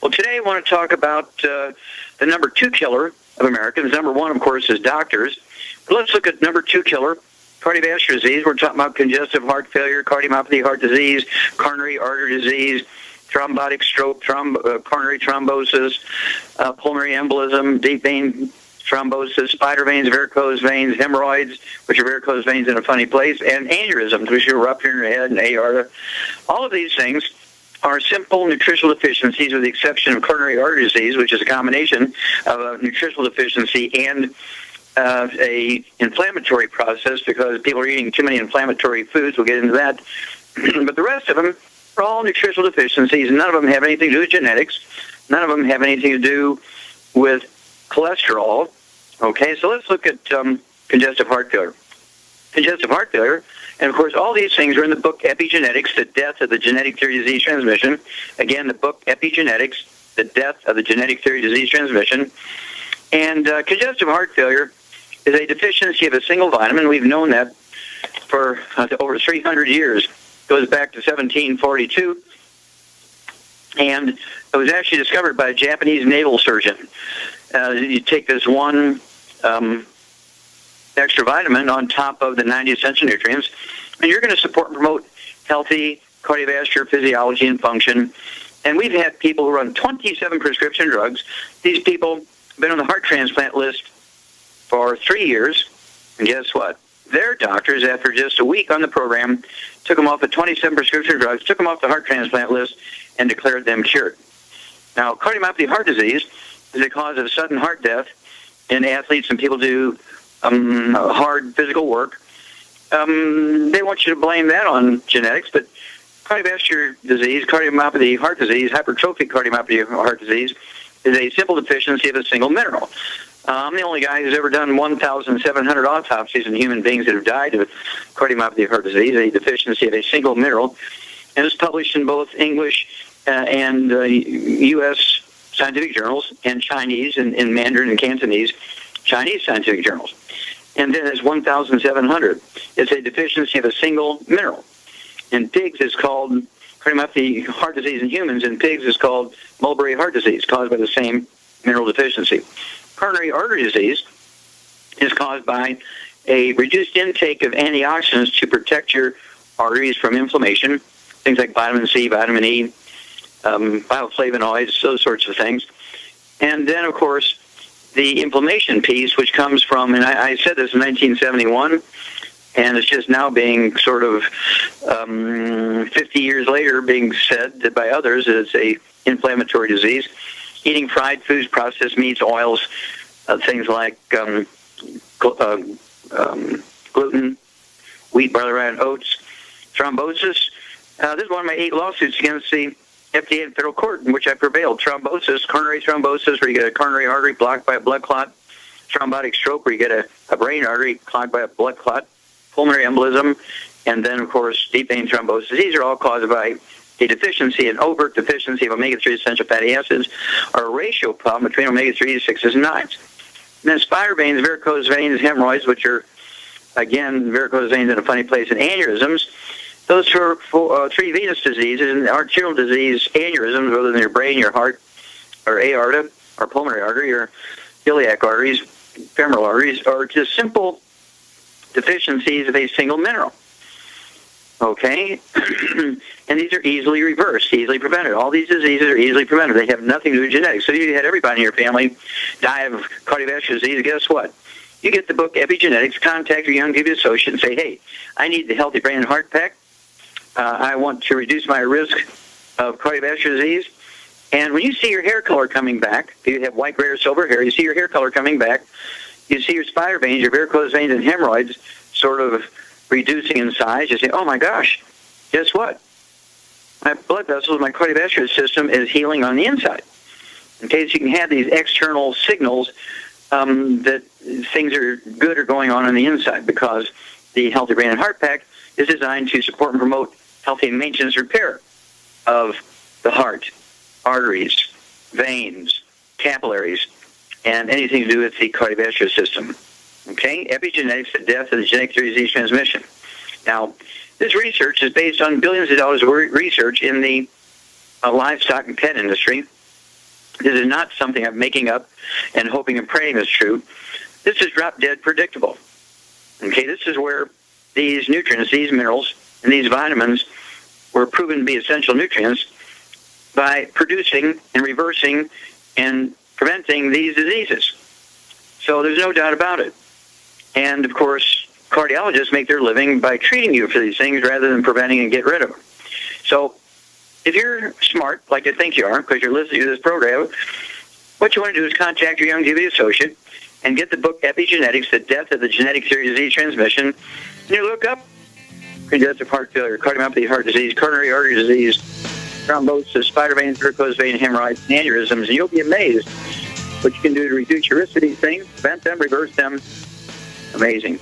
Well, today I want to talk about the number 2 killer of Americans. Number 1, of course, is doctors. But let's look at number 2 killer, cardiovascular disease. We're talking about congestive heart failure, cardiomyopathy heart disease, coronary artery disease, thrombotic stroke, coronary thrombosis, pulmonary embolism, deep vein thrombosis, spider veins, varicose veins, hemorrhoids, which are varicose veins in a funny place, and aneurysms, which are rupture in your head, and aorta. All of these things are simple nutritional deficiencies, with the exception of coronary artery disease, which is a combination of a nutritional deficiency and a inflammatory process, because people are eating too many inflammatory foods. We'll get into that. But the rest of them are all nutritional deficiencies. None of them have anything to do with genetics. None of them have anything to do with cholesterol. Okay, so let's look at congestive heart failure. Congestive heart failure, and of course all these things are in the book Epigenetics, The Death of the Genetic Theory of Disease Transmission. Again, the book Epigenetics, The Death of the Genetic Theory of Disease Transmission. And congestive heart failure is a deficiency of a single vitamin. We've known that for over 300 years. It goes back to 1742. And it was actually discovered by a Japanese naval surgeon. You take this one extra vitamin on top of the 90 essential nutrients, and you're going to support and promote healthy cardiovascular physiology and function. And we've had people who run 27 prescription drugs. These people have been on the heart transplant list for 3 years, and guess what? Their doctors, after just a week on the program, took them off of 27 prescription drugs, took them off the heart transplant list, and declared them cured. Now, cardiomyopathy heart disease is a cause of sudden heart death in athletes and people do hard physical work. They want you to blame that on genetics, but cardiovascular disease, cardiomyopathy heart disease, hypertrophic cardiomyopathy heart disease is a simple deficiency of a single mineral. I'm the only guy who's ever done 1,700 autopsies in human beings that have died of cardiomyopathy heart disease, a deficiency of a single mineral, and it's published in both English and U.S. scientific journals, and Chinese and in Mandarin and Cantonese Chinese scientific journals. And then there's 1,700. It's a deficiency of a single mineral. In pigs, it's called cardiomyopathy heart disease. In humans, in pigs, it's called Mulberry heart disease, caused by the same mineral deficiency. Coronary artery disease is caused by a reduced intake of antioxidants to protect your arteries from inflammation, things like vitamin C, vitamin E, bioflavonoids, those sorts of things. And then, of course, the inflammation piece, which comes from, and I said this in 1971, and it's just now being sort of 50 years later being said that by others that it's a inflammatory disease. Eating fried foods, processed meats, oils, things like gluten, wheat, barley, rye, and oats. Thrombosis. This is one of my 8 lawsuits against the FDA and federal court in which I prevailed. Thrombosis, coronary thrombosis, where you get a coronary artery blocked by a blood clot. Thrombotic stroke, where you get a brain artery clogged by a blood clot. Pulmonary embolism, and then, of course, deep vein thrombosis. These are all caused by a deficiency, an overt deficiency of omega-3 essential fatty acids, or a ratio problem between omega-3s, 6s, and 9s. And then spider veins, varicose veins, hemorrhoids, which are, again, varicose veins in a funny place, and aneurysms. Those are 3 venous diseases, and arterial disease, aneurysms, whether in your brain, your heart, or aorta, or pulmonary artery, or iliac arteries, femoral arteries, are just simple deficiencies of a single mineral. Okay? And these are easily reversed, easily prevented. All these diseases are easily prevented. They have nothing to do with genetics. So if you had everybody in your family die of cardiovascular disease, guess what? You get the book Epigenetics, contact your young people associate and say, hey, I need the Healthy Brain and Heart Pack. I want to reduce my risk of cardiovascular disease. And when you see your hair color coming back, if you have white, gray, or silver hair, you see your hair color coming back, you see your spider veins, your varicose veins, and hemorrhoids sort of reducing in size. You say, oh, my gosh, guess what? My blood vessels, my cardiovascular system is healing on the inside. Okay, so you can have these external signals that things are good or going on the inside, because the Healthy Brain and Heart Pack is designed to support and promote healthy maintenance repair of the heart, arteries, veins, capillaries, and anything to do with the cardiovascular system. Okay? Epigenetics, the death of the genetic theory of disease transmission. Now, this research is based on billions of dollars of research in the livestock and pet industry, This is not something I'm making up and hoping and praying is true. This is drop-dead predictable. Okay, this is where these nutrients, these minerals, and these vitamins were proven to be essential nutrients by producing and reversing and preventing these diseases. So there's no doubt about it. And, of course, cardiologists make their living by treating you for these things rather than preventing and get rid of them. So if you're smart, like I think you are, because you're listening to this program, what you want to do is contact your young DV associate and get the book Epigenetics, The Death of the Genetic Theory of Disease Transmission. And you look up congestive heart failure, cardiomyopathy, heart disease, coronary artery disease, thrombosis, spider veins, varicose vein, hemorrhoids, and aneurysms, and you'll be amazed what you can do to reduce your risk of these things, prevent them, reverse them. Amazing.